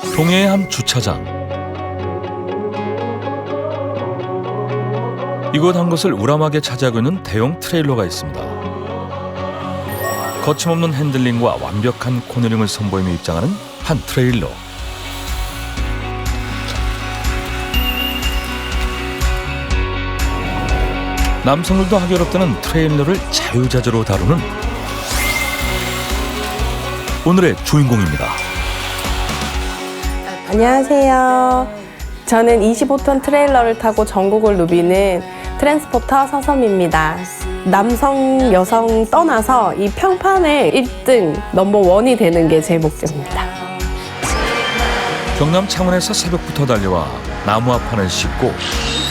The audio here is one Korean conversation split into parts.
동해의 한 주차장. 이곳 한 곳을 우람하게 차지하고 있는 대형 트레일러가 있습니다. 거침없는 핸들링과 완벽한 코너링을 선보이며 입장하는 한 트레일러. 남성들도 하기 어렵다는 트레일러를 자유자재로 다루는 오늘의 주인공입니다. 안녕하세요. 저는 25톤 트레일러를 타고 전국을 누비는 트랜스포터 서섬입니다. 남성, 여성 떠나서 이 평판의 1등, 넘버원이 되는 게 제 목표입니다. 경남 창원에서 새벽부터 달려와 나무 앞판을 싣고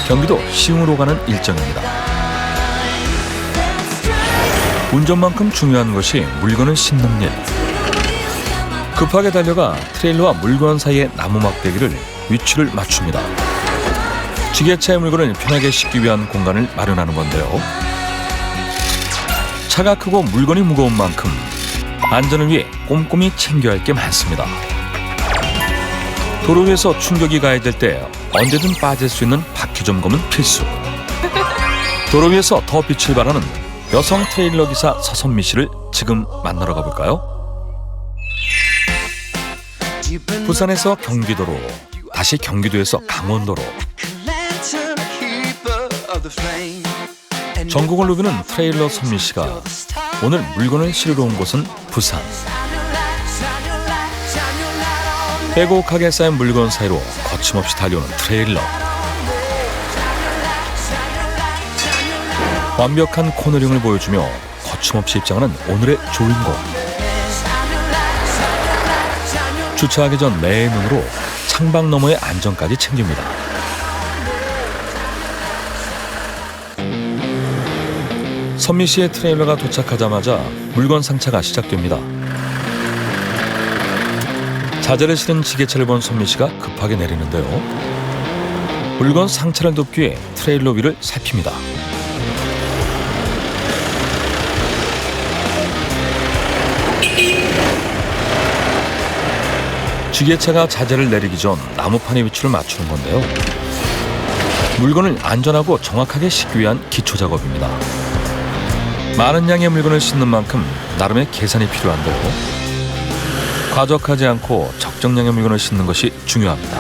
경기도 시흥으로 가는 일정입니다. 운전만큼 중요한 것이 물건을 싣는 일. 급하게 달려가 트레일러와 물건 사이의 나무 막대기를 위치를 맞춥니다. 지게차의 물건을 편하게 싣기 위한 공간을 마련하는 건데요. 차가 크고 물건이 무거운 만큼 안전을 위해 꼼꼼히 챙겨야 할 게 많습니다. 도로 위에서 충격이 가해질 때 언제든 빠질 수 있는 바퀴 점검은 필수. 도로 위에서 더 빛을 발하는 여성 트레일러 기사 서선미 씨를 지금 만나러 가볼까요? 부산에서 경기도로, 다시 경기도에서 강원도로. 전국을 누비는 트레일러 선미 씨가 오늘 물건을 실으러 온 곳은 부산. 빼곡하게 쌓인 물건 사이로 거침없이 달려오는 트레일러. 완벽한 코너링을 보여주며 거침없이 입장하는 오늘의 주인공. 주차하기 전 매의 눈으로 창밖 너머의 안전까지 챙깁니다. 선미 씨의 트레일러가 도착하자마자 물건 상차가 시작됩니다. 자재를 실은 지게차를 본 선미 씨가 급하게 내리는데요. 물건 상차를 돕기 위해 트레일러 위를 살핍니다. 지게차가 자재를 내리기 전 나무판의 위치를 맞추는 건데요. 물건을 안전하고 정확하게 싣기 위한 기초 작업입니다. 많은 양의 물건을 싣는 만큼 나름의 계산이 필요한데요. 과적하지 않고 적정량의 물건을 싣는 것이 중요합니다.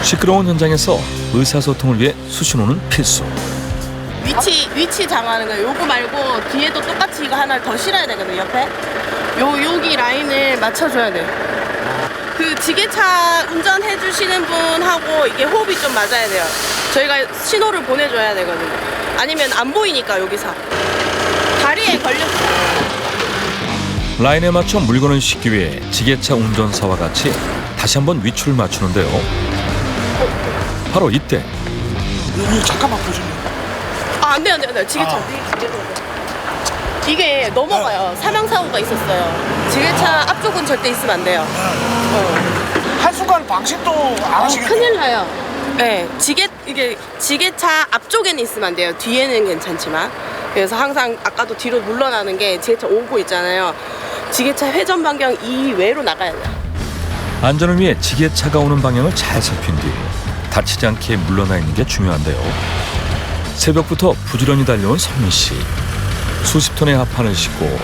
시끄러운 현장에서 의사소통을 위해 수신호는 필수. 위치 장하는 거예요. 요거 말고 뒤에도 똑같이 이거 하나를 더 실어야 되거든요. 옆에 여기 라인을 맞춰줘야 돼요. 그 지게차 운전해 주시는 분하고 이게 호흡이 좀 맞아야 돼요. 저희가 신호를 보내줘야 되거든요. 아니면 안 보이니까 여기서 다리에 걸렸어요. 라인에 맞춰 물건을 싣기 위해 지게차 운전사와 같이 다시 한번 위치를 맞추는데요. 바로 이때. 잠깐만 보여주면. 안 돼요. 지게차. 이게 넘어가요. 사망사고가 있었어요. 지게차 앞쪽은 절대 있으면 안 돼요. 한순간 방식도 안 하시겠네요. 큰일 나요. 네, 이게 지게차 앞쪽에는 있으면 안 돼요. 뒤에는 괜찮지만. 그래서 항상 아까도 뒤로 물러나는 게 지게차 오고 있잖아요. 지게차 회전 반경 이외로 나가야 돼요. 안전을 위해 지게차가 오는 방향을 잘 살핀 뒤 다치지 않게 물러나 있는 게 중요한데요. 새벽부터 부지런히 달려온 선미 씨. 수십 톤의 하판을 싣고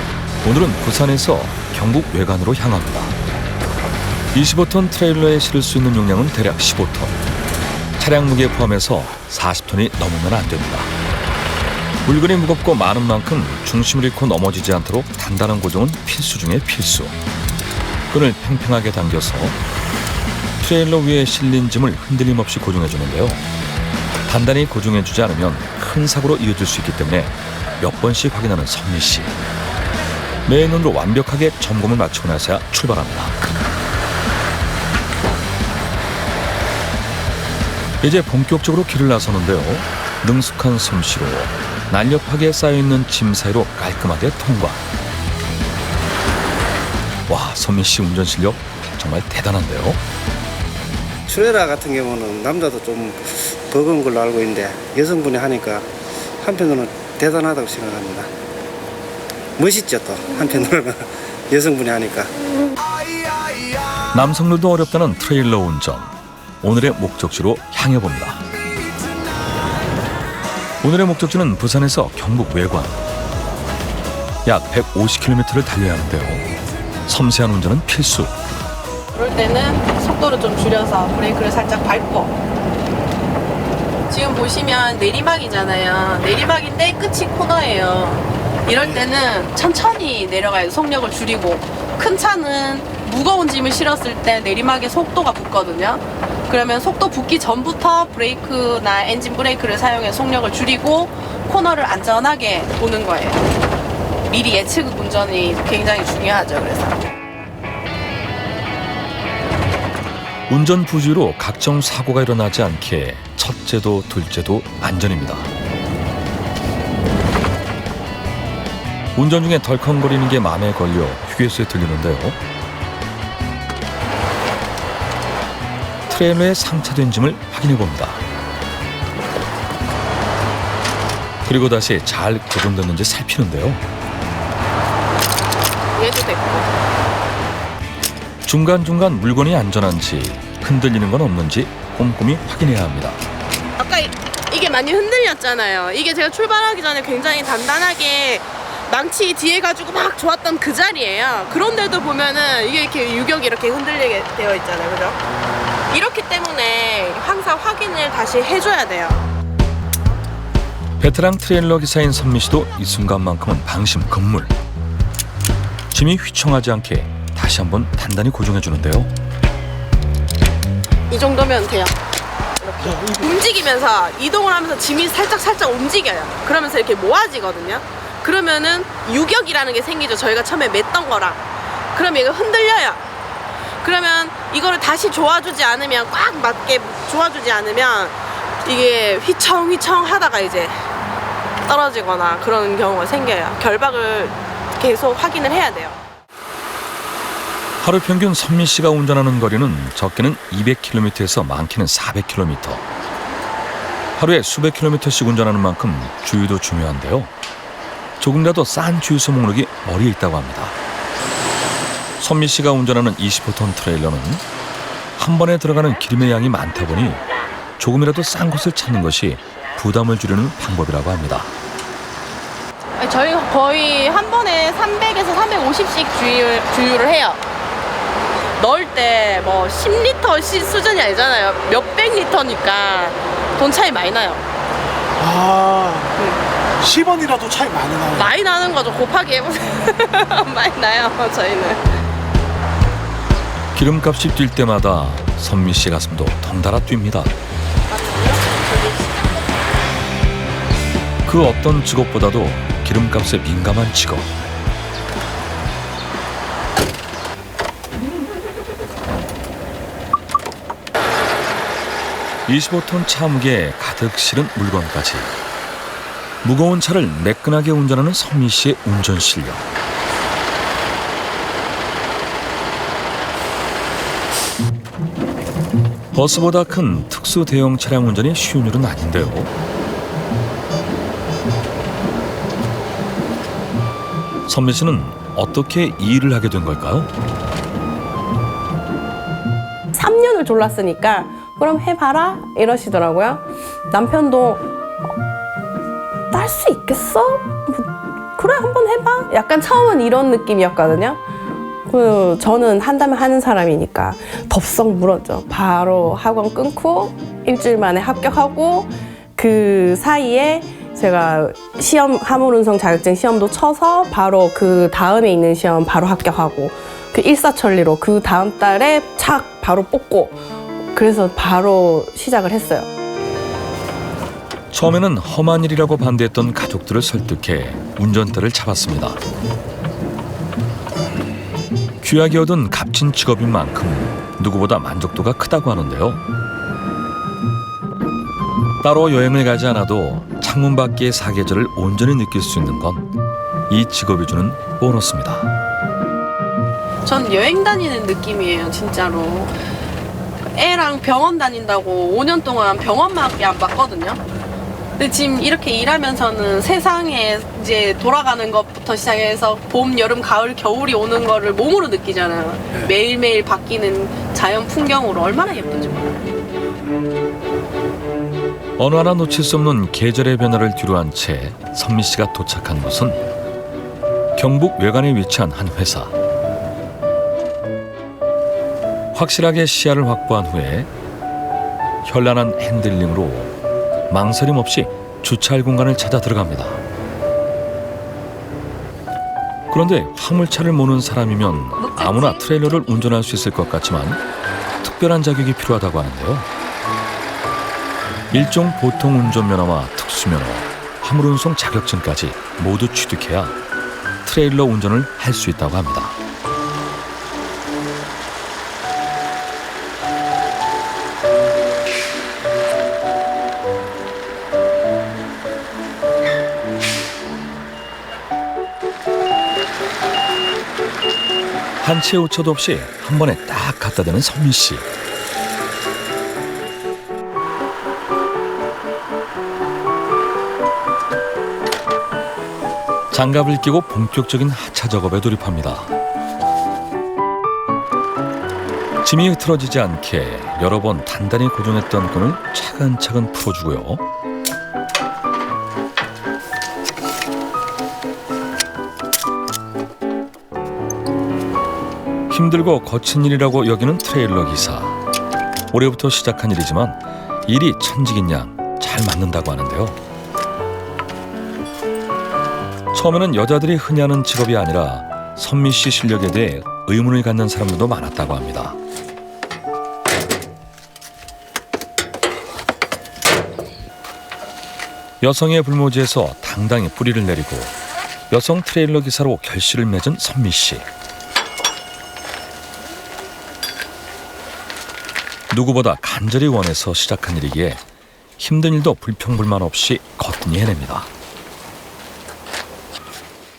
오늘은 부산에서 경북 외관으로 향합니다. 25톤 트레일러에 실을 수 있는 용량은 대략 15톤. 차량 무게 포함해서 40톤이 넘으면 안 됩니다. 물건이 무겁고 많은 만큼 중심을 잃고 넘어지지 않도록 단단한 고정은 필수 중의 필수. 끈을 팽팽하게 당겨서 트레일러 위에 실린 짐을 흔들림 없이 고정해주는데요. 단단히 고정해주지 않으면 큰 사고로 이어질 수 있기 때문에 몇 번씩 확인하는 선미 씨. 매의 눈으로 완벽하게 점검을 마치고 나서야 출발합니다. 이제 본격적으로 길을 나서는데요. 능숙한 솜씨로 날렵하게 쌓여있는 짐 사이로 깔끔하게 통과. 와, 선미 씨 운전 실력 정말 대단한데요. 트레일러 같은 경우는 남자도 좀 버거운 걸로 알고 있는데 여성분이 하니까 한편으로는 대단하다고 생각합니다. 멋있죠 또 한편으로는 여성분이 하니까. 남성들도 어렵다는 트레일러 운전. 오늘의 목적지로 향해 봅니다. 오늘의 목적지는 부산에서 경북 외관. 약 150km를 달려야 하는데요. 섬세한 운전은 필수. 그럴 때는 속도를 좀 줄여서 브레이크를 살짝 밟고. 지금 보시면 내리막이잖아요. 내리막인데 끝이 코너예요. 이럴 때는 천천히 내려가요. 속력을 줄이고. 큰 차는 무거운 짐을 실었을 때 내리막에 속도가 붙거든요. 그러면 속도 붙기 전부터 브레이크나 엔진 브레이크를 사용해 속력을 줄이고 코너를 안전하게 보는 거예요. 미리 예측 운전이 굉장히 중요하죠. 그래서 운전 부주의로 각종 사고가 일어나지 않게 첫째도 둘째도 안전입니다. 운전 중에 덜컹거리는 게 마음에 걸려 휴게소에 들리는데요. 트레일러에 상차된 짐을 확인해 봅니다. 그리고 다시 잘 고정됐는지 살피는데요. 얘도 됐고. 중간중간 물건이 안전한지 흔들리는 건 없는지 꼼꼼히 확인해야 합니다. 아까 이게 많이 흔들렸잖아요. 이게 제가 출발하기 전에 굉장히 단단하게 망치 뒤에 가지고 막 좋았던 그 자리예요. 그런데도 보면은 이게 이렇게 유격이 이렇게 흔들리게 되어 있잖아요. 그죠? 이렇기 때문에 항상 확인을 다시 해줘야 돼요. 베테랑 트레일러 기사인 선미 씨도 이 순간만큼은 방심 금물. 짐이 휘청하지 않게 다시 한번 단단히 고정해 주는데요. 이 정도면 돼요. 이렇게 움직이면서 이동을 하면서 짐이 살짝 움직여요. 그러면서 이렇게 모아지거든요. 그러면은 유격이라는 게 생기죠. 저희가 처음에 맸던 거랑. 그럼 얘가 흔들려요. 그러면 이거를 다시 조아주지 않으면, 꽉 맞게 조아주지 않으면 이게 휘청휘청 하다가 이제 떨어지거나 그런 경우가 생겨요. 결박을 계속 확인을 해야 돼요. 하루 평균 선미 씨가 운전하는 거리는 적게는 200km에서 많게는 400km. 하루에 수백 킬로미터씩 운전하는 만큼 주유도 중요한데요. 조금이라도 싼 주유소 목록이 머리에 있다고 합니다. 선미 씨가 운전하는 25톤 트레일러는 한 번에 들어가는 기름의 양이 많다 보니 조금이라도 싼 곳을 찾는 것이 부담을 줄이는 방법이라고 합니다. 저희가 거의 한 번에 300에서 350씩 주유를 해요. 넣을 때 뭐 10리터 수준이 아니잖아요. 몇백 리터니까 돈 차이 많이 나요. 아, 10원이라도 차이 많이 나요. 많이 나는 거죠. 곱하기 해보세요. 많이 나요, 저희는. 기름값이 뛸 때마다 선미 씨 가슴도 덩달아 뜁니다. 그 어떤 직업보다도 기름값에 민감한 직업. (25톤) 차 무게에 가득 실은 물건까지 무거운 차를 매끈하게 운전하는 선미 씨의 운전 실력. 버스보다 큰 특수 대형 차량 운전이 쉬운 일은 아닌데요. 선미 씨는 어떻게 이 일을 하게 된 걸까요? 3년을 졸랐으니까 그럼 해봐라 이러시더라고요. 남편도 딸 수 있겠어? 그래 한번 해봐. 약간 처음은 이런 느낌이었거든요. 저는 한다면 하는 사람이니까 덥석 물었죠. 바로 학원 끊고 일주일 만에 합격하고 그 사이에 제가 시험 화물운송 자격증 시험도 쳐서 바로 그 다음에 있는 시험 바로 합격하고 그 일사천리로 그 다음 달에 착 바로 뽑고 그래서 바로 시작을 했어요. 처음에는 험한 일이라고 반대했던 가족들을 설득해 운전대를 잡았습니다. 귀하게 얻은 값진 직업인 만큼 누구보다 만족도가 크다고 하는데요. 따로 여행을 가지 않아도 창문 밖의 사계절을 온전히 느낄 수 있는 건 이 직업이 주는 보너스입니다. 전 여행 다니는 느낌이에요, 진짜로. 애랑 병원 다닌다고 5년 동안 병원밖에 안 봤거든요. 근데 지금 이렇게 일하면서는 세상에 이제 돌아가는 것부터 시작해서 봄, 여름, 가을, 겨울이 오는 거를 몸으로 느끼잖아요. 매일매일 바뀌는 자연 풍경으로 얼마나 예쁜지 몰라요. 어느 하나 놓칠 수 없는 계절의 변화를 뒤로한 채 선미 씨가 도착한 곳은 경북 외관에 위치한 한 회사. 확실하게 시야를 확보한 후에 현란한 핸들링으로 망설임 없이 주차할 공간을 찾아 들어갑니다. 그런데 화물차를 모는 사람이면 아무나 트레일러를 운전할 수 있을 것 같지만 특별한 자격이 필요하다고 하는데요. 일종 보통 운전면허와 특수면허, 화물운송 자격증까지 모두 취득해야 트레일러 운전을 할 수 있다고 합니다. 한치의 오차도 없이 한 번에 딱 갖다 대는 선미 씨. 장갑을 끼고 본격적인 하차 작업에 돌입합니다. 짐이 흐트러지지 않게 여러 번 단단히 고정했던 끈을 차근차근 풀어주고요. 힘들고 거친 일이라고 여기는 트레일러 기사. 올해부터 시작한 일이지만 일이 천직인양 잘 맞는다고 하는데요. 처음에는 여자들이 흔히 하는 직업이 아니라 선미 씨 실력에 대해 의문을 갖는 사람들도 많았다고 합니다. 여성의 불모지에서 당당히 뿌리를 내리고 여성 트레일러 기사로 결실을 맺은 선미 씨. 누구보다 간절히 원해서 시작한 일이기에 힘든 일도 불평불만 없이 거뜬히 해냅니다.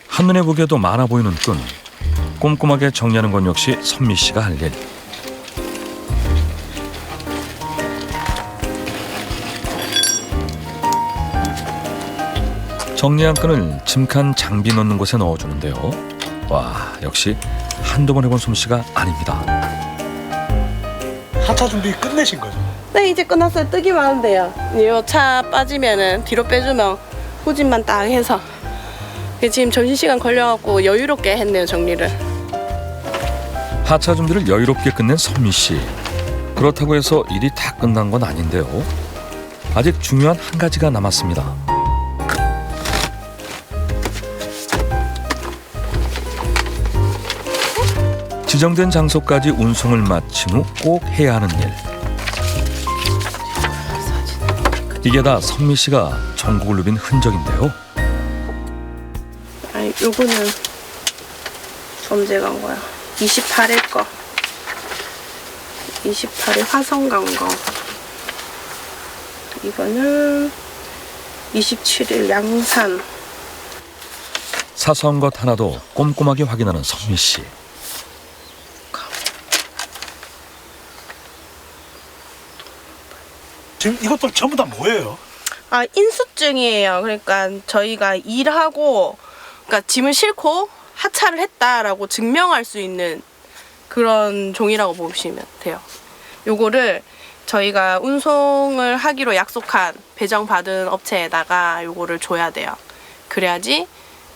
한눈에 보기에도 많아 보이는 끈, 꼼꼼하게 정리하는 건 역시 선미 씨가 할 일. 정리한 끈을 짐칸 장비 넣는 곳에 넣어주는데요. 와, 역시 한두 번 해본 솜씨가 아닙니다. 하차 준비 끝내신 거죠? 네, 이제 끝났어요. 뜨기만 하면 돼요. 이 차 빠지면은 뒤로 빼주면 후진만 딱 해서. 지금 점심시간 걸려갖고 여유롭게 했네요, 정리를. 하차 준비를 여유롭게 끝낸 선미 씨. 그렇다고 해서 일이 다 끝난 건 아닌데요. 아직 중요한 한 가지가 남았습니다. 지정된 장소까지 운송을 마친 후 꼭 해야 하는 일. 이게 다 선미 씨가 전국을 누빈 흔적인데요. 아니, 요거는 언제 간 거야? 28일 거. 28일 화성 간 거. 이거는 27일 양산. 사소한 것 하나도 꼼꼼하게 확인하는 선미 씨. 지금 이것도 전부 다 뭐예요? 아, 인수증이에요. 그러니까 저희가 일하고, 그러니까 짐을 싣고 하차를 했다라고 증명할 수 있는 그런 종이라고 보시면 돼요. 요거를 저희가 운송을 하기로 약속한 배정받은 업체에다가 요거를 줘야 돼요. 그래야지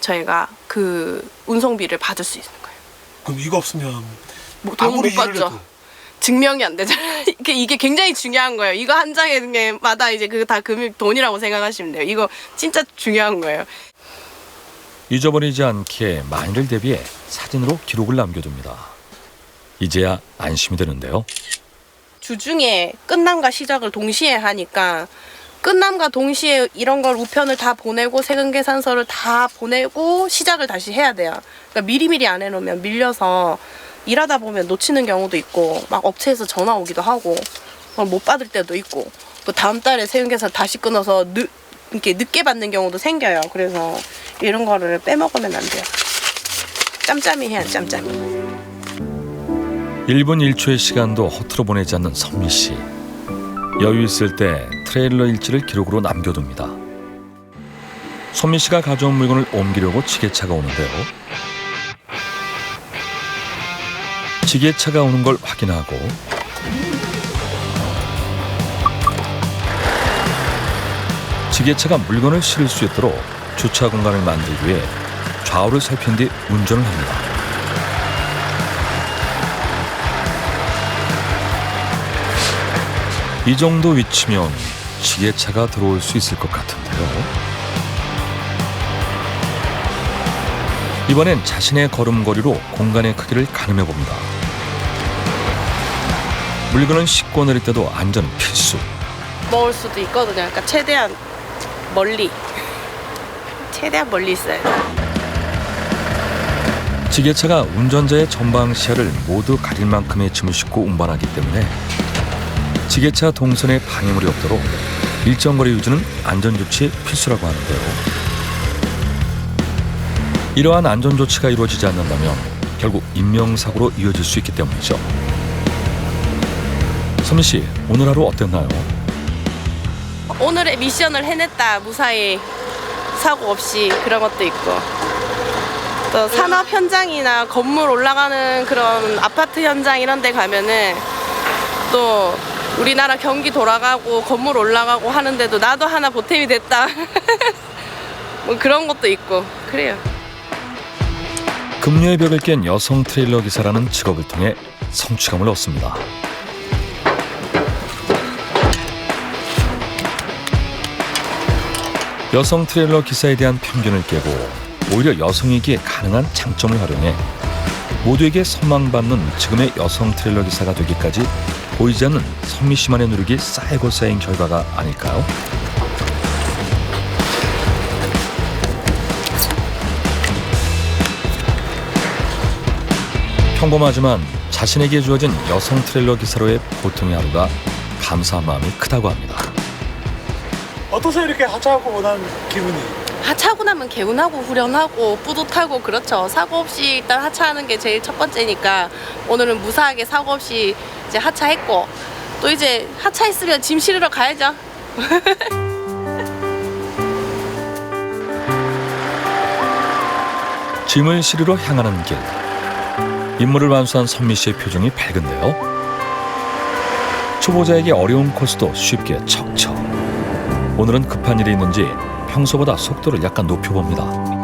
저희가 그 운송비를 받을 수 있는 거예요. 그럼 이거 없으면 뭐 돈을 아무리 못 받죠. 일을 해도 증명이 안 되잖아요. 이게 굉장히 중요한 거예요. 이거 한 장에마다 이제 그 다 금액 돈이라고 생각하시면 돼요. 이거 진짜 중요한 거예요. 잊어버리지 않게 만일을 대비해 사진으로 기록을 남겨둡니다. 이제야 안심이 되는데요. 주중에 끝남과 시작을 동시에 하니까 끝남과 동시에 이런 걸 우편을 다 보내고 세금 계산서를 다 보내고 시작을 다시 해야 돼요. 그러니까 미리미리 안 해놓으면 밀려서 일하다 보면 놓치는 경우도 있고 막 업체에서 전화 오기도 하고 못 받을 때도 있고 또 다음 달에 세금 계산 다시 끊어서 이렇게 늦게 받는 경우도 생겨요. 그래서 이런 거를 빼먹으면 안 돼요. 짬짬이 해야 짬짬이. 1분 1초의 시간도 허투루 보내지 않는 선미 씨. 여유 있을 때 트레일러 일지를 기록으로 남겨둡니다. 선미 씨가 가져온 물건을 옮기려고 지게차가 오는데요. 지게차가 오는 걸 확인하고 지게차가 물건을 실을 수 있도록 주차 공간을 만들기 위해 좌우를 살핀 뒤 운전을 합니다. 이 정도 위치면 지게차가 들어올 수 있을 것 같은데요. 이번엔 자신의 걸음걸이로 공간의 크기를 가늠해 봅니다. 물건을 싣고 내릴 때도 안전은 필수. 먹을 수도 있거든요. 그러니까 최대한 멀리 있어야 돼. 지게차가 운전자의 전방 시야를 모두 가릴 만큼의 짐을 싣고 운반하기 때문에 지게차 동선에 방해물이 없도록 일정 거리 유지는 안전조치의 필수라고 하는데요. 이러한 안전조치가 이루어지지 않는다면 결국 인명사고로 이어질 수 있기 때문이죠. 선미 씨, 오늘 하루 어땠나요? 오늘의 미션을 해냈다. 무사히 사고 없이 그런 것도 있고, 또 산업 현장이나 건물 올라가는 그런 아파트 현장 이런 데 가면은 또 우리나라 경기 돌아가고 건물 올라가고 하는데도 나도 하나 보탬이 됐다. 뭐 그런 것도 있고 그래요. 급류의 벽을 깬 여성 트레일러 기사라는 직업을 통해 성취감을 얻습니다. 여성 트레일러 기사에 대한 편견을 깨고 오히려 여성이기에 가능한 장점을 활용해 모두에게 선망받는 지금의 여성 트레일러 기사가 되기까지 보이지 않는 선미 씨만의 노력이 쌓이고 쌓인 결과가 아닐까요? 평범하지만 자신에게 주어진 여성 트레일러 기사로의 보통의 하루가 감사한 마음이 크다고 합니다. 어떠세요? 이렇게 하차하고 난 기분이? 하차하고 나면 개운하고 후련하고 뿌듯하고 그렇죠. 사고 없이 일단 하차하는 게 제일 첫 번째니까 오늘은 무사하게 사고 없이 이제 하차했고, 또 이제 하차했으면 짐 실으러 가야죠. 짐을 실으러 향하는 길. 임무를 완수한 선미 씨의 표정이 밝은데요. 초보자에게 어려운 코스도 쉽게 척척. 오늘은 급한 일이 있는지 평소보다 속도를 약간 높여봅니다.